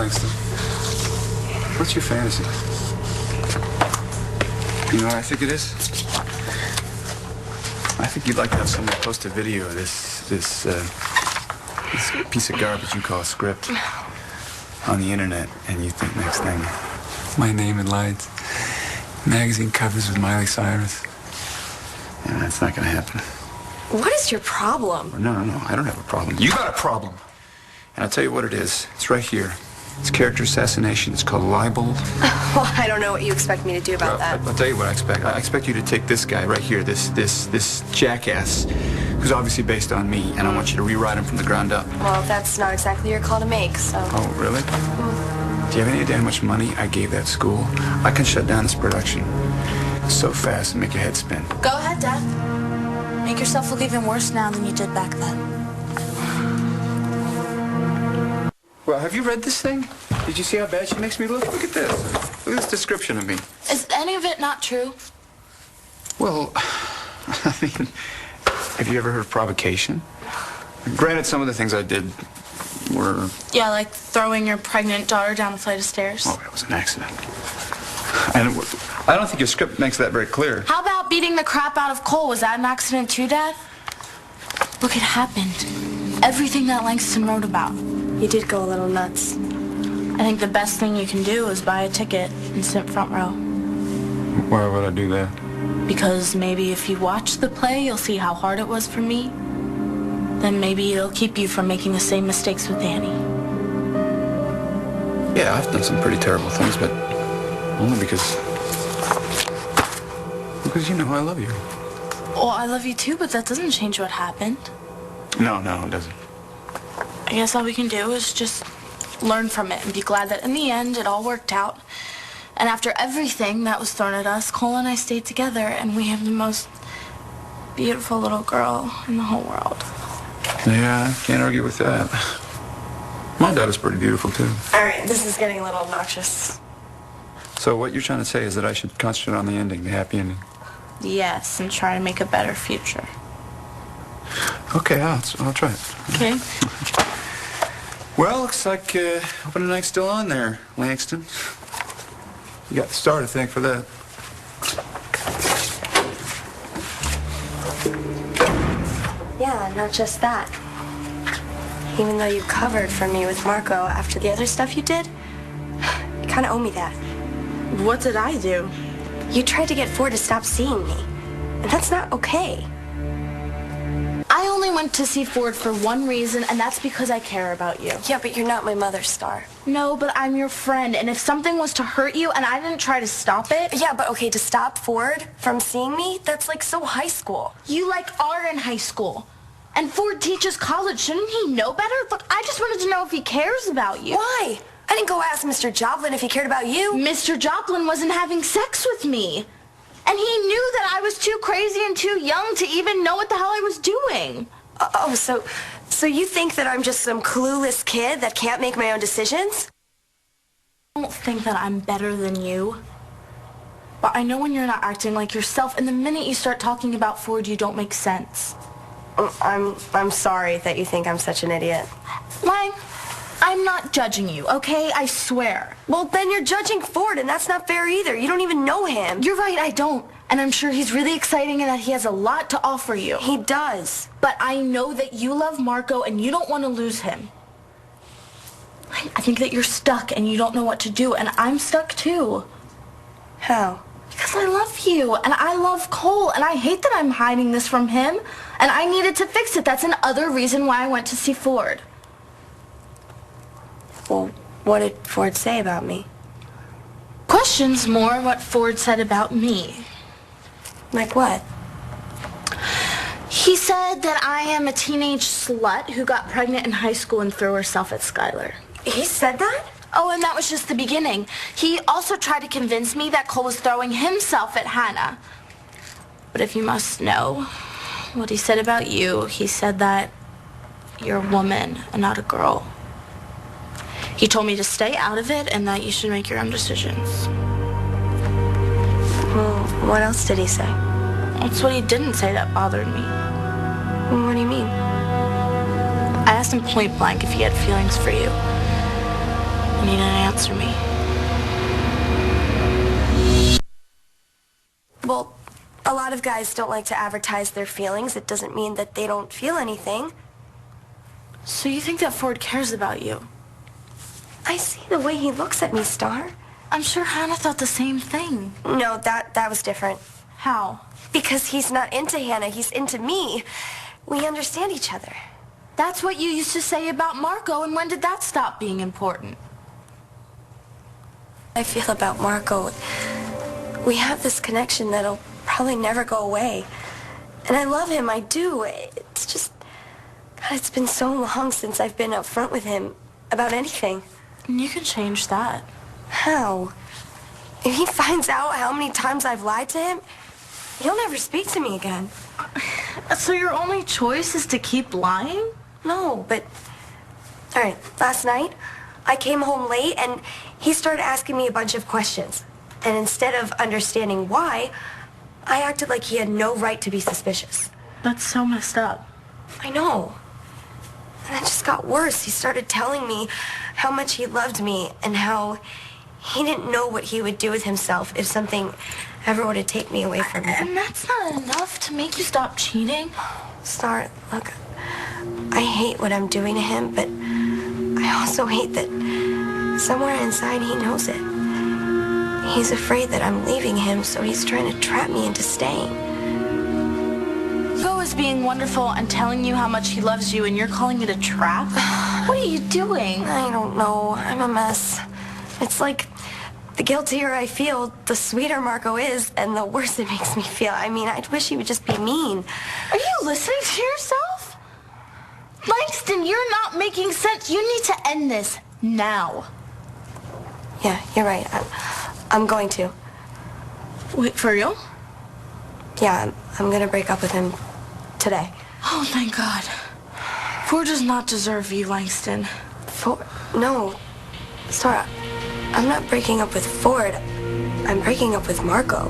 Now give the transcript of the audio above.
Langston. What's your fantasy? You know what I think it is? I think you'd like to have someone post a video of this piece of garbage you call a script on the internet, and you think next thing, my name in lights, magazine covers with Miley Cyrus. Yeah, that's not gonna happen. What is your problem? No, I don't have a problem. You got a problem. And I'll tell you what it is. It's right here. It's character assassination. It's called libel. Well, I don't know what you expect me to do about that. I'll tell you what I expect. I expect you to take this guy right here, this jackass, who's obviously based on me, and I want you to rewrite him from the ground up. Well, that's not exactly your call to make, so... Oh, really? Do you have any idea how much money I gave that school? I can shut down this production so fast and make your head spin. Go ahead, Dad. Make yourself look even worse now than you did back then. Well, have you read this thing? Did you see how bad she makes me look? Look at this. Look at this description of me. Is any of it not true? Well, I mean, have you ever heard of provocation? Granted, some of the things I did were... Yeah, like throwing your pregnant daughter down a flight of stairs. Oh, that was an accident. And I don't think your script makes that very clear. How about beating the crap out of Cole? Was that an accident too, Dad? Look, it happened. Everything that Langston wrote about. You did go a little nuts. I think the best thing you can do is buy a ticket and sit front row. Why would I do that? Because maybe if you watch the play, you'll see how hard it was for me. Then maybe it'll keep you from making the same mistakes with Danny. Yeah, I've done some pretty terrible things, but only because you know I love you. Well, I love you too, but that doesn't change what happened. No, it doesn't. I guess all we can do is just learn from it and be glad that in the end it all worked out. And after everything that was thrown at us, Cole and I stayed together, and we have the most beautiful little girl in the whole world. Yeah, I can't argue with that. My daughter's pretty beautiful, too. All right, this is getting a little obnoxious. So what you're trying to say is that I should concentrate on the ending, the happy ending? Yes, and try to make a better future. Okay, I'll try it. Okay. Well, looks like opening night's still on there, Langston. You got the Starr to thank for that. Yeah, not just that. Even though you covered for me with Marco after the other stuff you did, you kind of owe me that. What did I do? You tried to get Ford to stop seeing me, and that's not okay. I only went to see Ford for one reason, and that's because I care about you. Yeah, but you're not my mother, Starr. No, but I'm your friend, and if something was to hurt you and I didn't try to stop it... Yeah, but okay, to stop Ford from seeing me, that's like so high school. You are in high school. And Ford teaches college. Shouldn't he know better? Look, I just wanted to know if he cares about you. Why? I didn't go ask Mr. Joplin if he cared about you. Mr. Joplin wasn't having sex with me. And he knew that I was too crazy and too young to even know what the hell I was doing. So you think that I'm just some clueless kid that can't make my own decisions? I don't think that I'm better than you. But I know when you're not acting like yourself, and the minute you start talking about Ford, you don't make sense. I'm sorry that you think I'm such an idiot. Lang, I'm not judging you, okay? I swear. Well, then you're judging Ford, and that's not fair either. You don't even know him. You're right, I don't. And I'm sure he's really exciting and that he has a lot to offer you. He does. But I know that you love Marco and you don't want to lose him. I think that you're stuck and you don't know what to do, and I'm stuck too. How? Because I love you, and I love Cole, and I hate that I'm hiding this from him, and I needed to fix it. That's another reason why I went to see Ford. Well, what did Ford say about me? Questions more what Ford said about me. Like what? He said that I am a teenage slut who got pregnant in high school and threw herself at Skylar. He said that? Oh, and that was just the beginning. He also tried to convince me that Cole was throwing himself at Hannah. But if you must know what he said about you, he said that you're a woman and not a girl. He told me to stay out of it and that you should make your own decisions. Well, what else did he say? That's what he didn't say that bothered me. What do you mean? I asked him point blank if he had feelings for you. You need to answer me. Well, a lot of guys don't like to advertise their feelings. It doesn't mean that they don't feel anything. So you think that Ford cares about you? I see the way he looks at me, Starr. I'm sure Hannah thought the same thing. No, that was different. How? Because he's not into Hannah, he's into me. We understand each other. That's what you used to say about Marco, and when did that stop being important? I feel about Marco. We have this connection that'll probably never go away. And I love him, I do. It's just, God, it's been so long since I've been up front with him about anything. And you can change that. How? If he finds out how many times I've lied to him, he'll never speak to me again. So your only choice is to keep lying? No, but... All right, last night, I came home late and he started asking me a bunch of questions. And instead of understanding why, I acted like he had no right to be suspicious. That's so messed up. I know. And it just got worse. He started telling me how much he loved me and how he didn't know what he would do with himself if something ever were to take me away from him. And that's not enough to make you stop cheating? Starr, look, I hate what I'm doing to him, but I also hate that somewhere inside he knows it. He's afraid that I'm leaving him, so he's trying to trap me into staying. Go is being wonderful and telling you how much he loves you, and you're calling it a trap? What are you doing? I don't know. I'm a mess. It's like the guiltier I feel, the sweeter Marco is, and the worse it makes me feel. I mean, I wish he would just be mean. Are you listening to yourself? Langston, you're not making sense. You need to end this now. Yeah, you're right. I'm going to. Wait, for real? Yeah, I'm gonna break up with him today. Oh, thank God. Ford does not deserve you, Langston. No. Starr, I'm not breaking up with Ford. I'm breaking up with Marco.